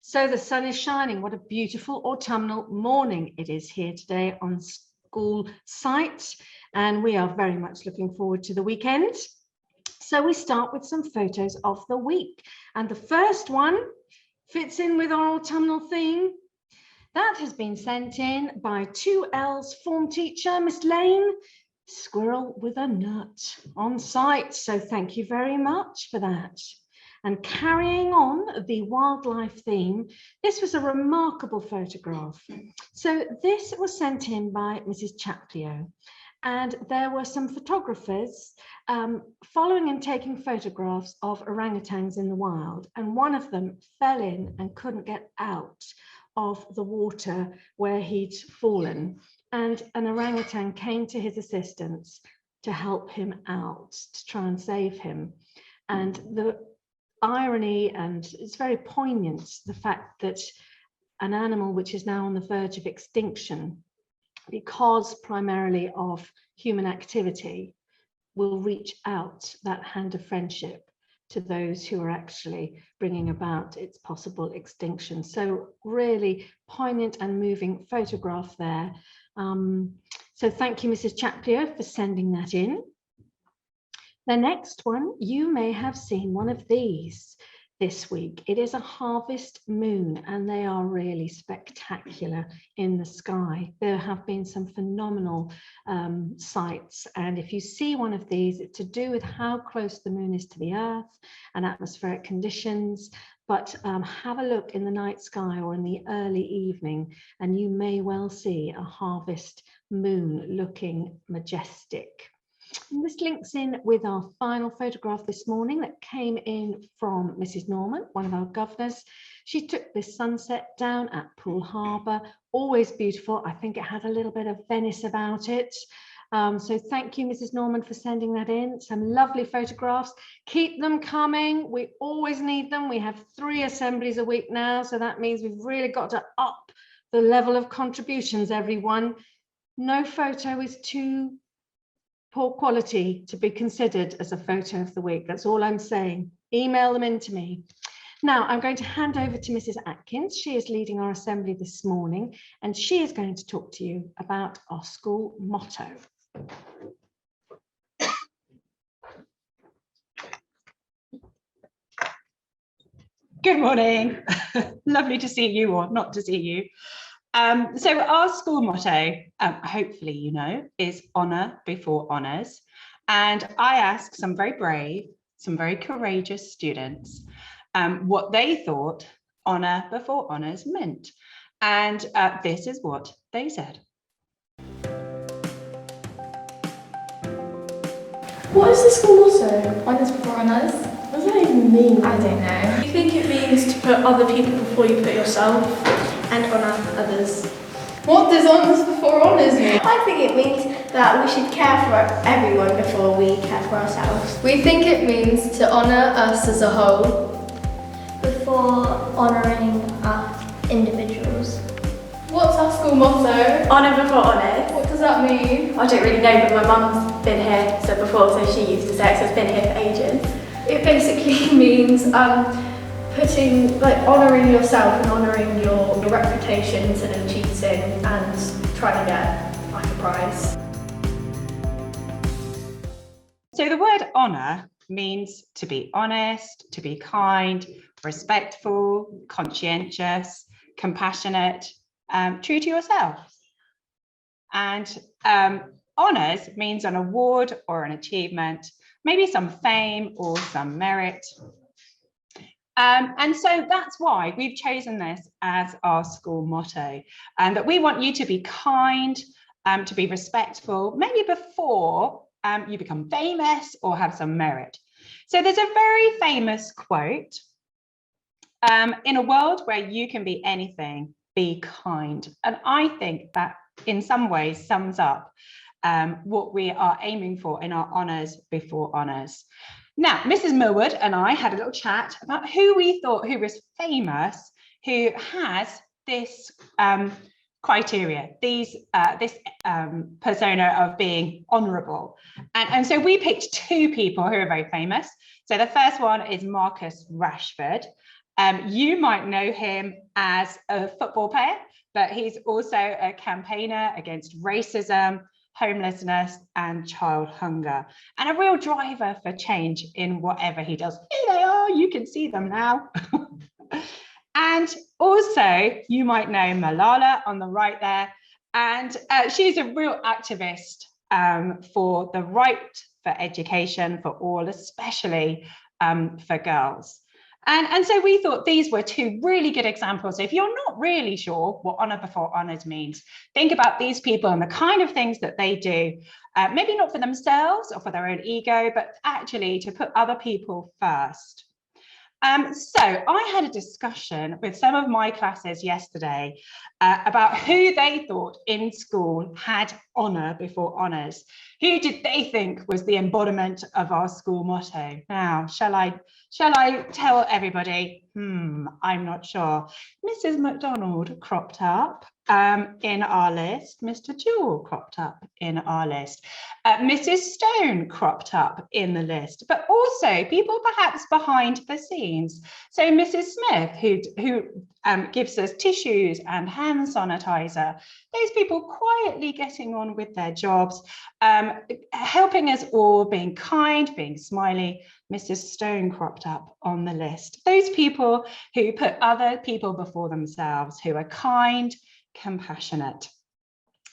So the sun is shining. What a beautiful autumnal morning it is here today on school site. And we are very much looking forward to the weekend. So we start with some photos of the week. And the first one fits in with our autumnal theme. That has been sent in by 2L's form teacher, Miss Lane. Squirrel with a nut on site. So thank you very much for that. And carrying on the wildlife theme, this was a remarkable photograph. So this was sent in by Mrs. Chapter, and there were some photographers following and taking photographs of orangutans in the wild, and one of them fell in and couldn't get out of the water where he'd fallen, and an orangutan came to his assistance to help him out, to try and save him. And the irony, and it's very poignant, the fact that an animal which is now on the verge of extinction because primarily of human activity will reach out that hand of friendship to those who are actually bringing about its possible extinction. So really poignant and moving photograph there. So thank you, Mrs. Chapter, for sending that in. The next one, you may have seen one of these this week. It is a harvest moon, and they are really spectacular in the sky. There have been some phenomenal sights, and if you see one of these, it's to do with how close the moon is to the Earth and atmospheric conditions. But have a look in the night sky or in the early evening, and you may well see a harvest moon looking majestic. And this links in with our final photograph this morning that came in from Mrs. Norman, one of our governors. She took this sunset down at Poole Harbour, always beautiful. I think it had a little bit of Venice about it. So thank you, Mrs. Norman, for sending that in. Some lovely photographs. Keep them coming. We always need them. We have 3 assemblies a week now, so that means we've really got to up the level of contributions, everyone. No photo is too poor quality to be considered as a photo of the week. That's all I'm saying. Email them in to me. Now I'm going to hand over to Mrs. Atkins. She is leading our assembly this morning, and she is going to talk to you about our school motto. Good morning. Lovely to see you, or not to see you. So our school motto, hopefully you know, is honour before honours. And I asked some very brave, some very courageous students what they thought honour before honours meant. And this is what they said. What is the school motto? Honours before honours? What does that even mean? I don't know. I think it means to put other people before you put yourself. And honour others. What does honours before honours mean? I think it means that we should care for everyone before we care for ourselves. We think it means to honour us as a whole. Before honouring individuals. What's our school motto? Honour before honours. What does that mean? I don't really know, but my mum's been here before, so she used to say it, so it's been here for ages. It basically means honouring yourself and honouring your reputation instead of cheating and trying to get like a prize. So the word honour means to be honest, to be kind, respectful, conscientious, compassionate, true to yourself. And honours means an award or an achievement, maybe some fame or some merit. And so that's why we've chosen this as our school motto, and that we want you to be kind, to be respectful, maybe before you become famous or have some merit. So there's a very famous quote, in a world where you can be anything, be kind. And I think that in some ways sums up what we are aiming for in our honours before honours. Now, Mrs. Millwood and I had a little chat about who we thought who was famous, who has this criteria, this persona of being honourable. And so we picked 2 people who are very famous. So the first one is Marcus Rashford. You might know him as a football player, but he's also a campaigner against racism, homelessness, and child hunger, and a real driver for change in whatever he does. Here they are, you can see them now. And also, you might know Malala on the right there, and she's a real activist for the right for education for all, especially for girls. And so we thought these were two really good examples. If you're not really sure what honour before honours means, think about these people and the kind of things that they do, maybe not for themselves or for their own ego, but actually to put other people first. So I had a discussion with some of my classes yesterday about who they thought in school had honour before honours. Who did they think was the embodiment of our school motto? Now, shall I tell everybody? I'm not sure. Mrs. McDonald cropped up in our list. Mr. Jewell cropped up in our list. Mrs. Stone cropped up in the list, but also people perhaps behind the scenes. So Mrs. Smith, who gives us tissues and hand sanitizer, those people quietly getting on with their jobs, helping us all, being kind, being smiley. Mrs. Stone cropped up on the list. Those people who put other people before themselves, who are kind, compassionate.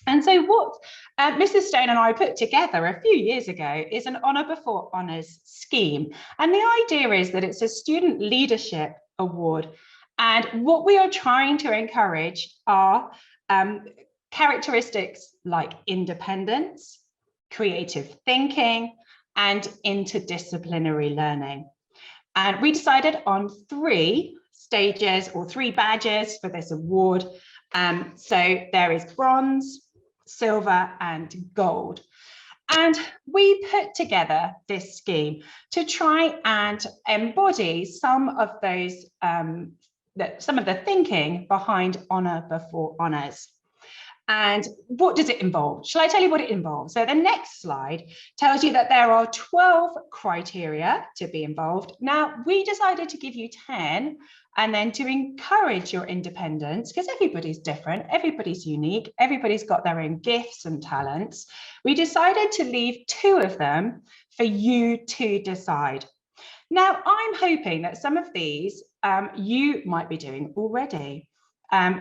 And so what Mrs. Stone and I put together a few years ago is an honour before honours scheme. And the idea is that it's a student leadership award. And what we are trying to encourage are characteristics like independence, creative thinking, and interdisciplinary learning. And we decided on 3 stages or 3 badges for this award. So there is bronze, silver, and gold. And we put together this scheme to try and embody some of those, some of the thinking behind honour before honours. And what does it involve? Shall I tell you what it involves? So the next slide tells you that there are 12 criteria to be involved. Now, we decided to give you 10 and then to encourage your independence, because everybody's different, everybody's unique, everybody's got their own gifts and talents. We decided to leave 2 of them for you to decide. Now, I'm hoping that some of these you might be doing already.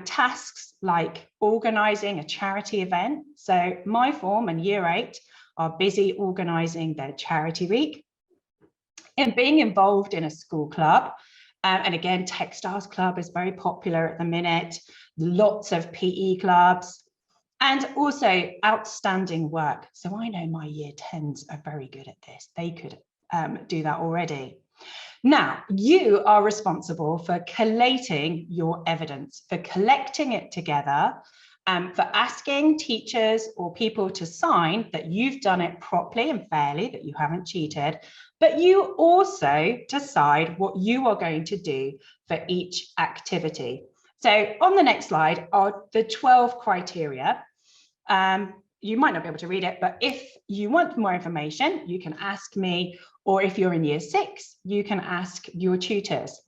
Tasks like organising a charity event. So my form and year 8 are busy organising their charity week and being involved in a school club. And again, Textiles Club is very popular at the minute, lots of PE clubs, and also outstanding work. So I know my year 10s are very good at this. They could do that already. Now, you are responsible for collating your evidence, for collecting it together, for asking teachers or people to sign that you've done it properly and fairly, that you haven't cheated, but you also decide what you are going to do for each activity. So on the next slide are the 12 criteria. You might not be able to read it, but if you want more information, you can ask me, or if you're in year 6, you can ask your tutors.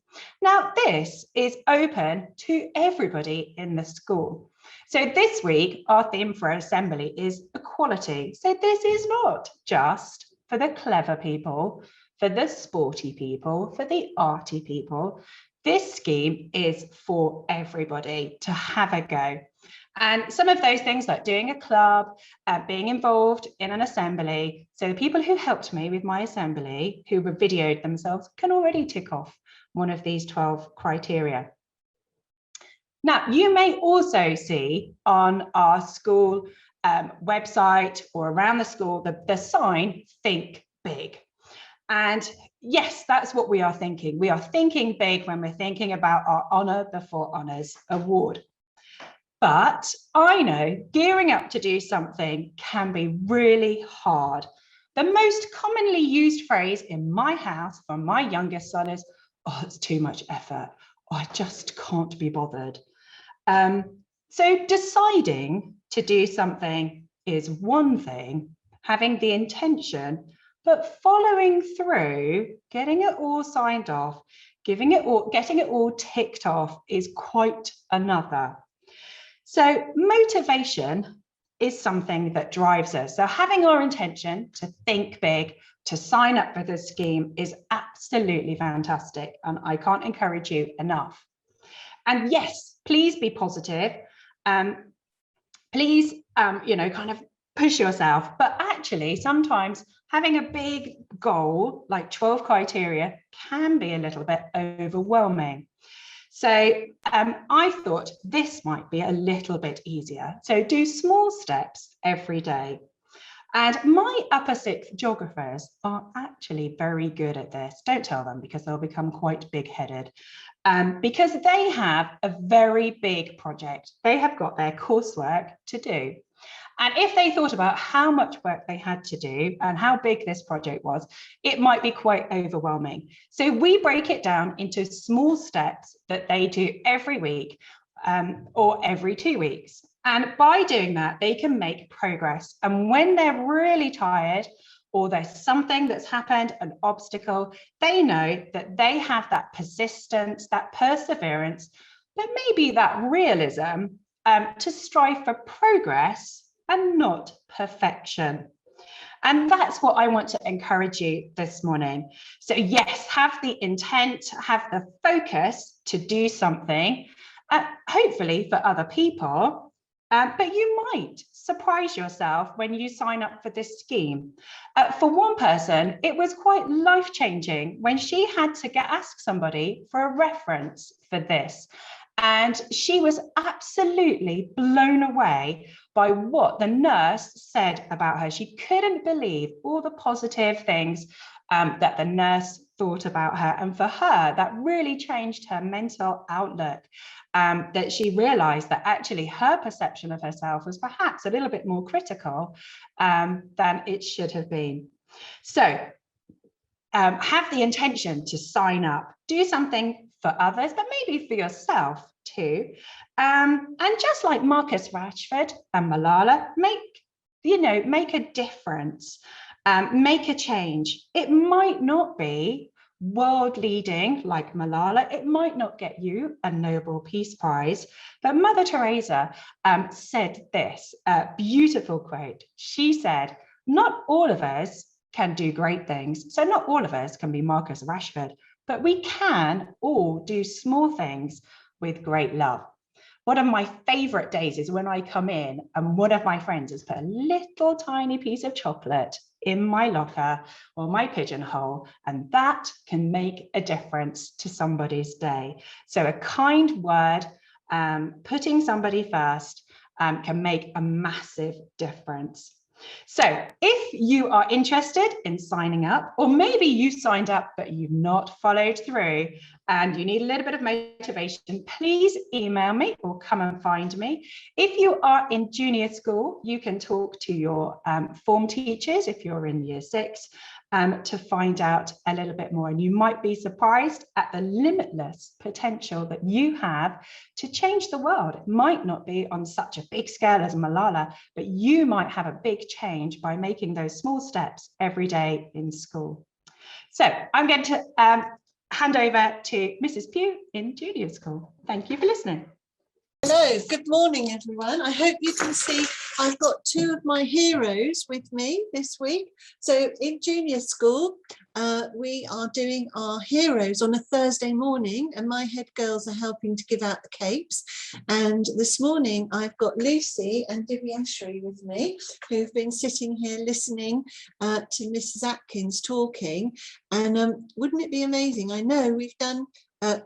Now, this is open to everybody in the school. So this week, our theme for assembly is equality. So this is not just for the clever people, for the sporty people, for the arty people. This scheme is for everybody to have a go. And some of those things like doing a club, being involved in an assembly. So the people who helped me with my assembly, who were videoed themselves, can already tick off one of these 12 criteria. Now, you may also see on our school website or around the school, the sign, Think Big. And yes, that's what we are thinking. We are thinking big when we're thinking about our Honour Before Honours award. But I know gearing up to do something can be really hard. The most commonly used phrase in my house from my youngest son is, oh, it's too much effort. Oh, I just can't be bothered. So deciding to do something is one thing, having the intention, but following through, getting it all signed off, getting it all ticked off is quite another. So motivation is something that drives us. So having our intention to think big, to sign up for the scheme is absolutely fantastic. And I can't encourage you enough. And yes, please be positive. Please, kind of push yourself. But actually, sometimes having a big goal like 12 criteria can be a little bit overwhelming. So I thought this might be a little bit easier. So do small steps every day. And my upper sixth geographers are actually very good at this. Don't tell them, because they'll become quite big-headed. Because they have a very big project. They have got their coursework to do. And if they thought about how much work they had to do and how big this project was, it might be quite overwhelming. So we break it down into small steps that they do every week or every 2 weeks. And by doing that, they can make progress. And when they're really tired, or there's something that's happened, an obstacle, they know that they have that persistence, that perseverance, but maybe that realism to strive for progress and not perfection. And that's what I want to encourage you this morning. So yes, have the intent, have the focus to do something, hopefully for other people, but you might surprise yourself when you sign up for this scheme. For one person, it was quite life-changing when she had to ask somebody for a reference for this. And she was absolutely blown away by what the nurse said about her. She couldn't believe all the positive things that the nurse thought about her. And for her, that really changed her mental outlook, that she realized that actually her perception of herself was perhaps a little bit more critical than it should have been. So have the intention to sign up, do something for others, but maybe for yourself too. And just like Marcus Rashford and Malala, make a difference, make a change. It might not be world leading like Malala, it might not get you a Nobel Peace Prize, but Mother Teresa said this beautiful quote. She said, not all of us can do great things. So not all of us can be Marcus Rashford, but we can all do small things with great love. One of my favorite days is when I come in and one of my friends has put a little tiny piece of chocolate in my locker or my pigeonhole, and that can make a difference to somebody's day. So a kind word, putting somebody first, can make a massive difference. So if you are interested in signing up, or maybe you signed up but you've not followed through and you need a little bit of motivation, please email me or come and find me. If you are in junior school, you can talk to your form teachers if you're in year 6 to find out a little bit more. And you might be surprised at the limitless potential that you have to change the world. It might not be on such a big scale as Malala, but you might have a big change by making those small steps every day in school. So I'm going to hand over to Mrs. Pugh in junior school. Thank you for listening. Hello, good morning everyone. I hope you can see I've got 2 of my heroes with me this week. So in junior school, we are doing our heroes on a Thursday morning, and my head girls are helping to give out the capes. And this morning I've got Lucy and Divyashri with me, who've been sitting here listening to Mrs. Atkins talking. And wouldn't it be amazing? I know we've done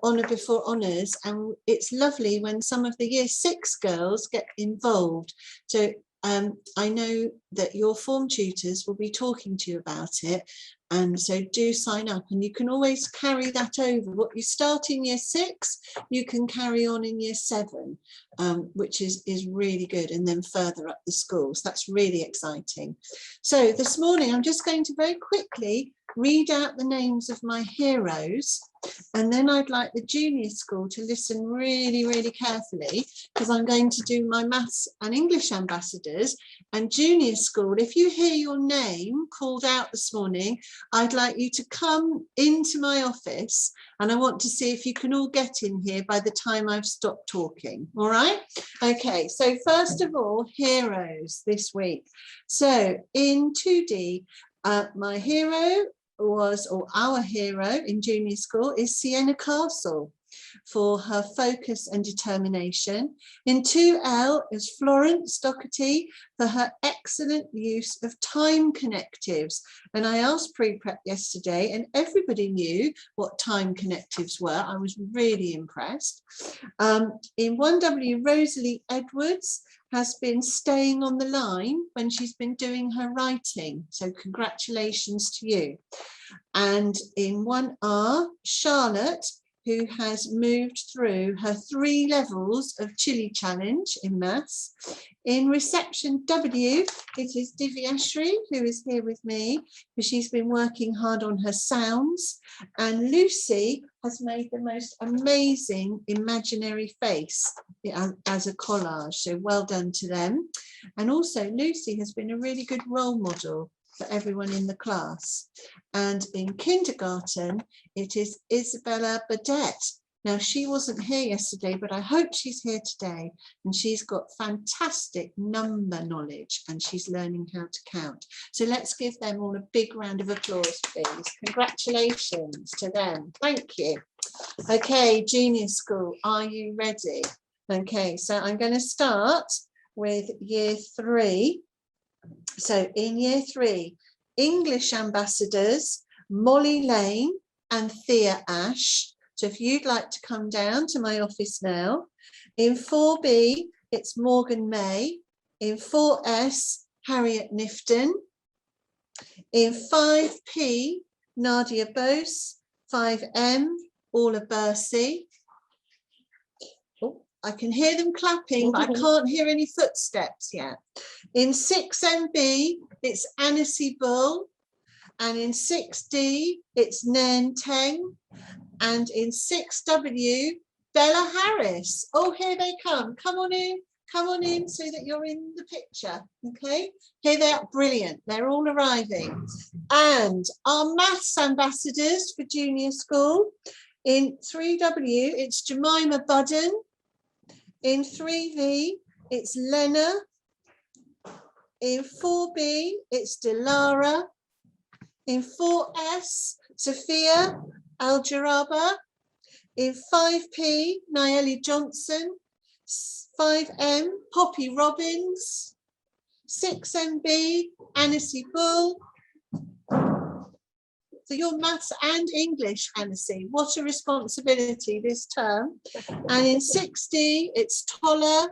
honour before honours, and it's lovely when some of the year 6 girls get involved. So I know that your form tutors will be talking to you about it, and so do sign up, and you can always carry that over. What you start in year 6, you can carry on in year 7, which is really good, and then further up the schools. That's really exciting. So this morning I'm just going to very quickly read out the names of my heroes, and then I'd like the junior school to listen really, really carefully, because I'm going to do my maths and English ambassadors. And junior school, if you hear your name called out this morning, I'd like you to come into my office, and I want to see if you can all get in here by the time I've stopped talking. All right? Okay, so first of all, heroes this week. So in 2D, my hero was, or our hero in junior school is Sienna Castle for her focus and determination. In 2L is Florence Doherty for her excellent use of time connectives. And I asked pre-prep yesterday and everybody knew what time connectives were. I was really impressed. In 1W, Rosalie Edwards has been staying on the line when she's been doing her writing. So congratulations to you. And in 1R, Charlotte, who has moved through her 3 levels of Chili Challenge in maths. In reception W, it is Divyashri, who is here with me, because she's been working hard on her sounds. And Lucy has made the most amazing imaginary face as a collage. So well done to them. And also Lucy has been a really good role model for everyone in the class. And in kindergarten, it is Isabella Badette. Now, she wasn't here yesterday, but I hope she's here today. And she's got fantastic number knowledge and she's learning how to count. So let's give them all a big round of applause, please. Congratulations to them. Thank you. Okay, junior school, are you ready? Okay, so I'm going to start with year 3. So in year 3, English ambassadors, Molly Lane and Thea Ash. So if you'd like to come down to my office now. In 4B, it's Morgan May. In 4S, Harriet Nifton. In 5P, Nadia Bose. 5M, Orla Bursey. Oh, I can hear them clapping, but I can't hear any footsteps yet. In 6MB, it's Annecy Bull. And in 6D, it's Nairn Teng. And in 6W, Bella Harris. Oh, here they come. Come on in so that you're in the picture. Okay, here they are. Brilliant. They're all arriving. And our maths ambassadors for junior school. In 3W, it's Jemima Budden. In 3V, it's Lena. In 4B, it's Delara. In 4S, Sophia Al-Jaraba. In 5P, Nieli Johnson. 5M, Poppy Robbins. 6MB, Annecy Bull. So your maths and English, Annecy, what a responsibility this term. And in 6D, it's Toller.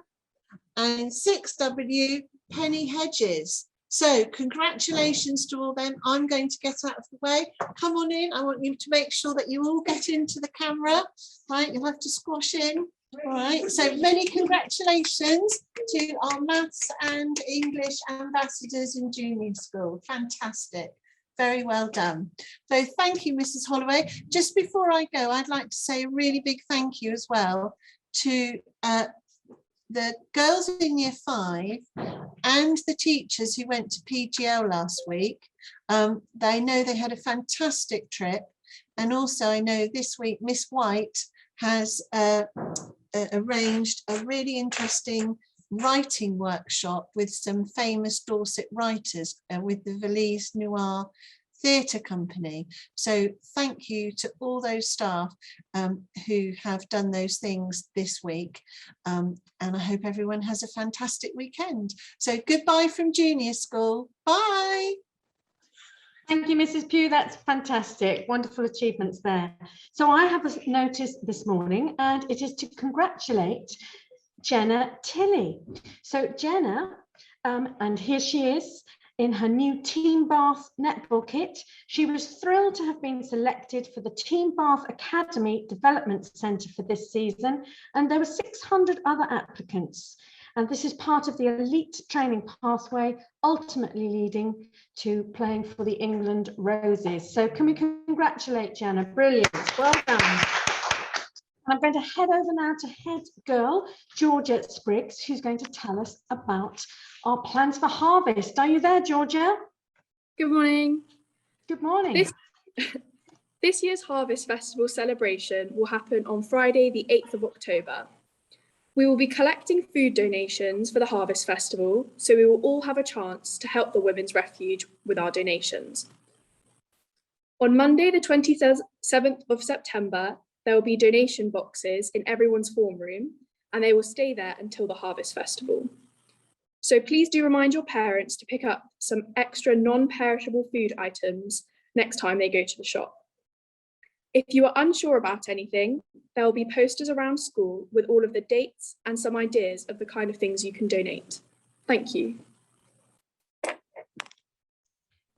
And in 6W, Penny Hedges. So congratulations to all them. I'm going to get out of the way. Come on in. I want you to make sure that you all get into the camera. Right, you'll have to squash in. All right, so many congratulations to our maths and English ambassadors in junior school. Fantastic. Very well done. So thank you, Mrs. Holloway. Just before I go, I'd like to say a really big thank you as well to the girls in year 5 and the teachers who went to PGL last week. They know they had a fantastic trip. And also I know this week, Miss White has arranged a really interesting writing workshop with some famous Dorset writers with the Valise Noir Theatre Company. So thank you to all those staff who have done those things this week. And I hope everyone has a fantastic weekend. So goodbye from junior school. Bye. Thank you, Mrs. Pugh. That's fantastic. Wonderful achievements there. So I have a notice this morning, and it is to congratulate Jenna Tilley. So Jenna, and here she is in her new Team Bath netball kit. She was thrilled to have been selected for the Team Bath Academy Development Centre for this season, and there were 600 other applicants. And this is part of the elite training pathway, ultimately leading to playing for the England Roses. So can we congratulate Gianna? Brilliant, well done. And I'm going to head over now to head girl, Georgia Spriggs, who's going to tell us about our plans for harvest. Are you there, Georgia? Good morning. Good morning. This year's Harvest Festival celebration will happen on Friday, the 8th of October. We will be collecting food donations for the Harvest Festival, so we will all have a chance to help the Women's Refuge with our donations. On Monday, the 27th of September, there will be donation boxes in everyone's form room, and they will stay there until the Harvest Festival. So please do remind your parents to pick up some extra non-perishable food items next time they go to the shop. If you are unsure about anything, there will be posters around school with all of the dates and some ideas of the kind of things you can donate. Thank you.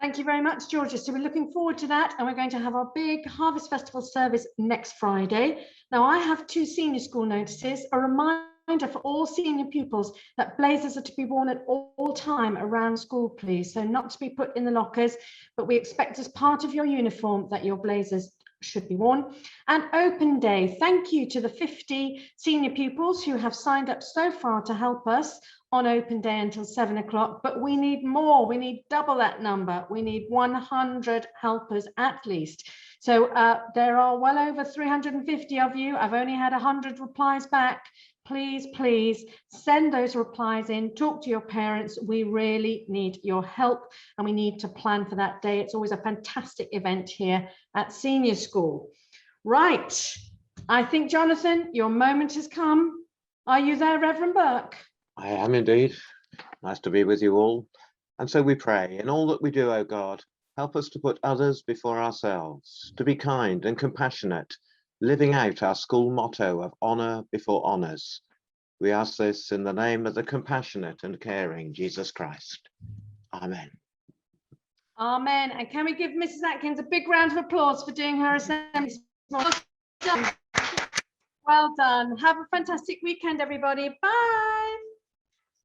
Thank you very much, Georgia. So we're looking forward to that, and we're going to have our big Harvest Festival service next Friday. Now, I have 2 senior school notices. A reminder for all senior pupils that blazers are to be worn at all time around school, please. So not to be put in the lockers, but we expect as part of your uniform that your blazers should be worn. And open day, thank you to the 50 senior pupils who have signed up so far to help us on open day until 7 o'clock, but we need more. We need double that number. We need 100 helpers at least. So there are well over 350 of you. I've only had 100 replies back. Please, please send those replies in, talk to your parents. We really need your help, and we need to plan for that day. It's always a fantastic event here at senior school. Right, I think, Jonathan, your moment has come. Are you there, Reverend Burke? I am indeed. Nice to be with you all. And so we pray, in all that we do, O God, help us to put others before ourselves, to be kind and compassionate, living out our school motto of honour before honours. We ask this in the name of the compassionate and caring Jesus Christ. Amen. Amen. And can we give Mrs. Atkins a big round of applause for doing her assembly? Well done. Well done. Have a fantastic weekend, everybody. Bye.